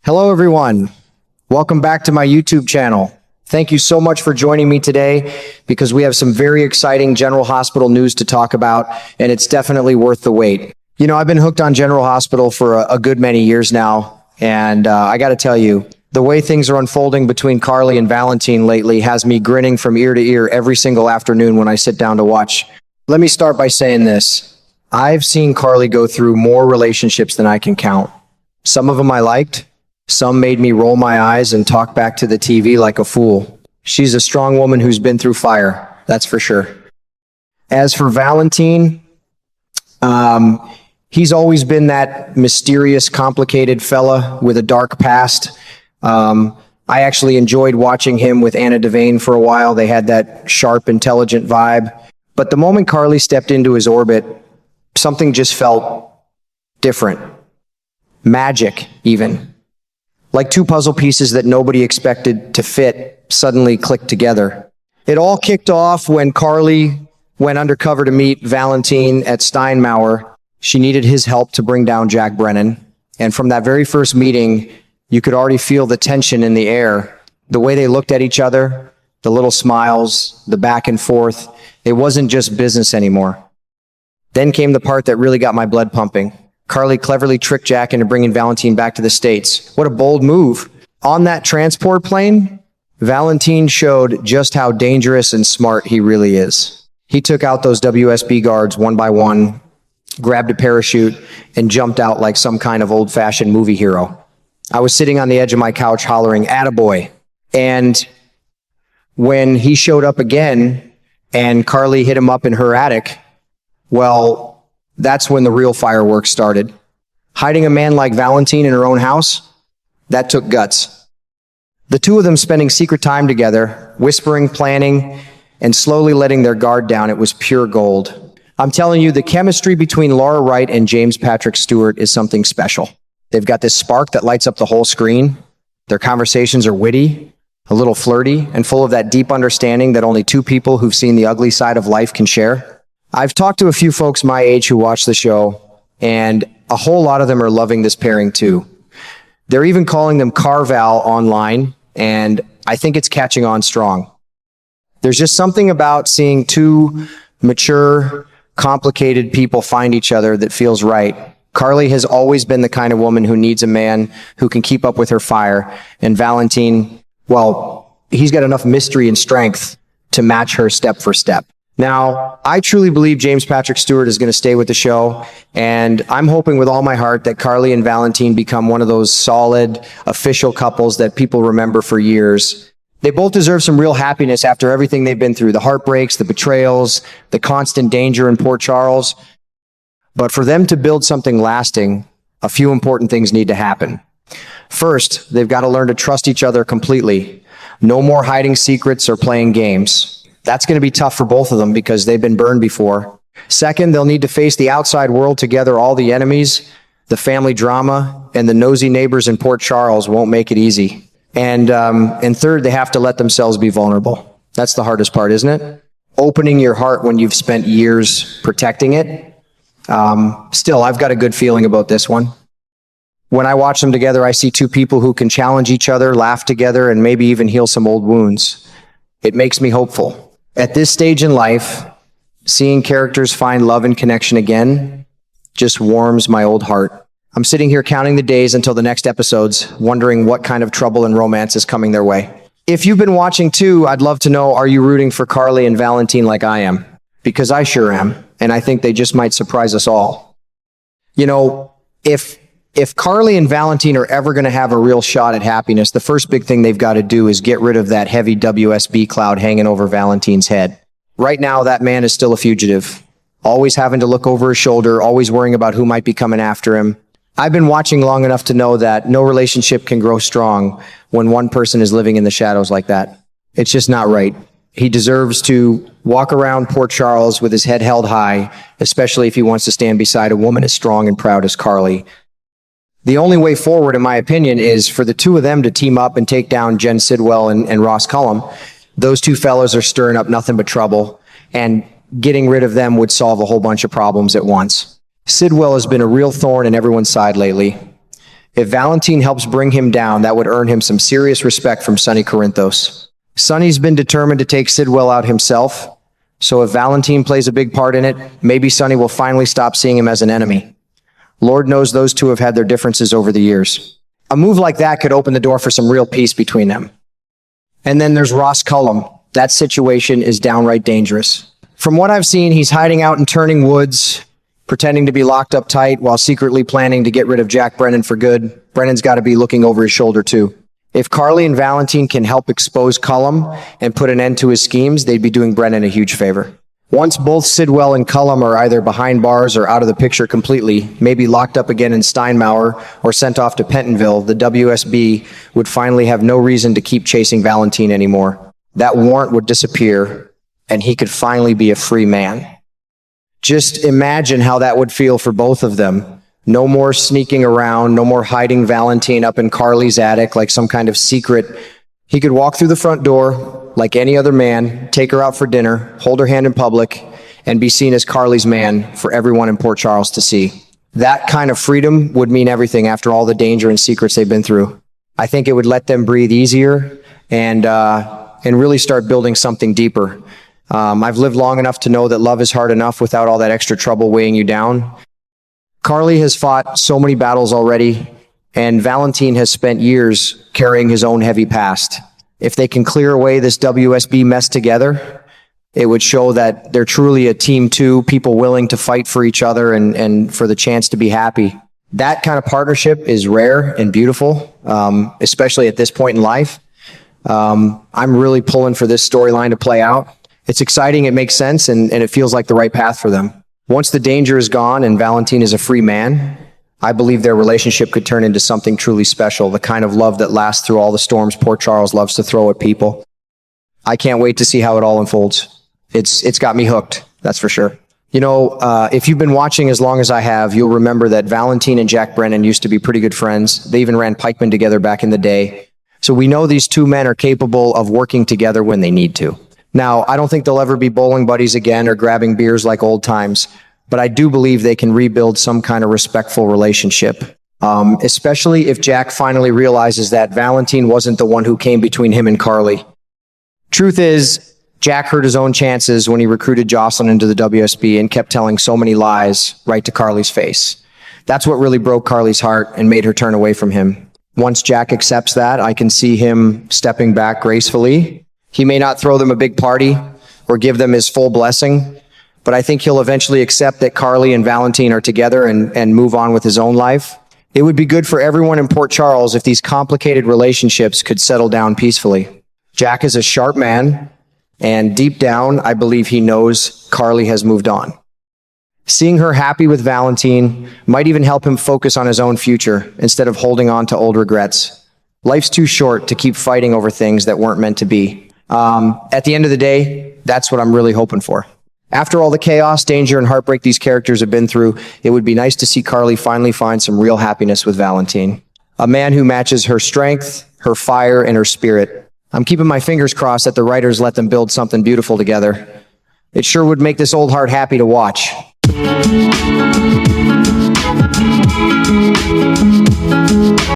Hello, everyone. Welcome back to my YouTube channel. Thank you so much for joining me today because we have some very exciting General Hospital news to talk about, and it's definitely worth the wait. You know, I've been hooked on General Hospital for a good many years now, and I got to tell you, the way things are unfolding between Carly and Valentin lately has me grinning from ear to ear every single afternoon when I sit down to watch. Let me start by saying this. I've seen Carly go through more relationships than I can count. Some of them I liked. Some made me roll my eyes and talk back to the TV like a fool. She's a strong woman who's been through fire, that's for sure. As for Valentin, he's always been that mysterious, complicated fella with a dark past. I actually enjoyed watching him with Anna Devane for a while. They had that sharp, intelligent vibe. But the moment Carly stepped into his orbit, something just felt different. Magic, even. Like two puzzle pieces that nobody expected to fit suddenly clicked together. It all kicked off when Carly went undercover to meet Valentin at Steinmauer. She needed his help to bring down Jack Brennan. And from that very first meeting, you could already feel the tension in the air. The way they looked at each other, the little smiles, the back and forth. It wasn't just business anymore. Then came the part that really got my blood pumping. Carly cleverly tricked Jack into bringing Valentin back to the States. What a bold move. On that transport plane, Valentin showed just how dangerous and smart he really is. He took out those WSB guards one by one, grabbed a parachute, and jumped out like some kind of old-fashioned movie hero. I was sitting on the edge of my couch hollering, "Attaboy." And when he showed up again and Carly hit him up in her attic, well, that's when the real fireworks started. Hiding a man like Valentin in her own house, that took guts. The two of them spending secret time together, whispering, planning, and slowly letting their guard down, it was pure gold. I'm telling you, the chemistry between Laura Wright and James Patrick Stewart is something special. They've got this spark that lights up the whole screen. Their conversations are witty, a little flirty, and full of that deep understanding that only two people who've seen the ugly side of life can share. I've talked to a few folks my age who watch the show, and a whole lot of them are loving this pairing too. They're even calling them Carval online, and I think it's catching on strong. There's just something about seeing two mature, complicated people find each other that feels right. Carly has always been the kind of woman who needs a man who can keep up with her fire, and Valentin, well, he's got enough mystery and strength to match her step for step. Now, I truly believe James Patrick Stewart is going to stay with the show, and I'm hoping with all my heart that Carly and Valentin become one of those solid, official couples that people remember for years. They both deserve some real happiness after everything they've been through, the heartbreaks, the betrayals, the constant danger in Port Charles. But for them to build something lasting, a few important things need to happen. First, they've got to learn to trust each other completely. No more hiding secrets or playing games. That's going to be tough for both of them because they've been burned before. Second, they'll need to face the outside world together. All the enemies, the family drama, and the nosy neighbors in Port Charles won't make it easy. And third, they have to let themselves be vulnerable. That's the hardest part, isn't it? Opening your heart when you've spent years protecting it. Still, I've got a good feeling about this one. When I watch them together, I see two people who can challenge each other, laugh together, and maybe even heal some old wounds. It makes me hopeful. At this stage in life, seeing characters find love and connection again just warms my old heart. I'm sitting here counting the days until the next episodes, wondering what kind of trouble and romance is coming their way. If you've been watching too, I'd love to know, are you rooting for Carly and Valentin like I am? Because I sure am, and I think they just might surprise us all. You know, if Carly and Valentin are ever going to have a real shot at happiness, the first big thing they've got to do is get rid of that heavy WSB cloud hanging over Valentin's head. Right now, that man is still a fugitive, always having to look over his shoulder, always worrying about who might be coming after him. I've been watching long enough to know that no relationship can grow strong when one person is living in the shadows like that. It's just not right. He deserves to walk around Port Charles with his head held high, especially if he wants to stand beside a woman as strong and proud as Carly. The only way forward, in my opinion, is for the two of them to team up and take down Jen Sidwell and Ross Cullum. Those two fellows are stirring up nothing but trouble, and getting rid of them would solve a whole bunch of problems at once. Sidwell has been a real thorn in everyone's side lately. If Valentin helps bring him down, that would earn him some serious respect from Sonny Corinthos. Sonny's been determined to take Sidwell out himself, so if Valentin plays a big part in it, maybe Sonny will finally stop seeing him as an enemy. Lord knows those two have had their differences over the years. A move like that could open the door for some real peace between them. And then there's Ross Cullum. That situation is downright dangerous. From what I've seen, he's hiding out in Turning Woods, pretending to be locked up tight while secretly planning to get rid of Jack Brennan for good. Brennan's got to be looking over his shoulder too. If Carly and Valentin can help expose Cullum and put an end to his schemes, they'd be doing Brennan a huge favor. Once both Sidwell and Cullum are either behind bars or out of the picture completely, maybe locked up again in Steinmauer or sent off to Pentonville, the WSB would finally have no reason to keep chasing Valentin anymore. That warrant would disappear, and he could finally be a free man. Just imagine how that would feel for both of them. No more sneaking around, no more hiding Valentin up in Carly's attic like some kind of secret. He could walk through the front door like any other man, take her out for dinner, hold her hand in public, and be seen as Carly's man for everyone in Port Charles to see. That kind of freedom would mean everything after all the danger and secrets they've been through. I think it would let them breathe easier and really start building something deeper. I've lived long enough to know that love is hard enough without all that extra trouble weighing you down. Carly has fought so many battles already, and Valentin has spent years carrying his own heavy past. If they can clear away this WSB mess together, it would show that they're truly a team too, people willing to fight for each other and for the chance to be happy. That kind of partnership is rare and beautiful, especially at this point in life. I'm really pulling for this storyline to play out. It's exciting, it makes sense, and it feels like the right path for them. Once the danger is gone and Valentin is a free man, I believe their relationship could turn into something truly special, the kind of love that lasts through all the storms Port Charles loves to throw at people. I can't wait to see how it all unfolds. It's got me hooked, that's for sure. You know, if you've been watching as long as I have, you'll remember that Valentin and Jack Brennan used to be pretty good friends. They even ran pikemen together back in the day. So we know these two men are capable of working together when they need to. Now, I don't think they'll ever be bowling buddies again or grabbing beers like old times, but I do believe they can rebuild some kind of respectful relationship, especially if Jack finally realizes that Valentin wasn't the one who came between him and Carly. Truth is, Jack hurt his own chances when he recruited Jocelyn into the WSB and kept telling so many lies right to Carly's face. That's what really broke Carly's heart and made her turn away from him. Once Jack accepts that, I can see him stepping back gracefully. He may not throw them a big party or give them his full blessing, but I think he'll eventually accept that Carly and Valentin are together and move on with his own life. It would be good for everyone in Port Charles if these complicated relationships could settle down peacefully. Jack is a sharp man, and deep down, I believe he knows Carly has moved on. Seeing her happy with Valentin might even help him focus on his own future instead of holding on to old regrets. Life's too short to keep fighting over things that weren't meant to be. At the end of the day, that's what I'm really hoping for. After all the chaos, danger, and heartbreak these characters have been through, it would be nice to see Carly finally find some real happiness with Valentin. A man who matches her strength, her fire, and her spirit. I'm keeping my fingers crossed that the writers let them build something beautiful together. It sure would make this old heart happy to watch.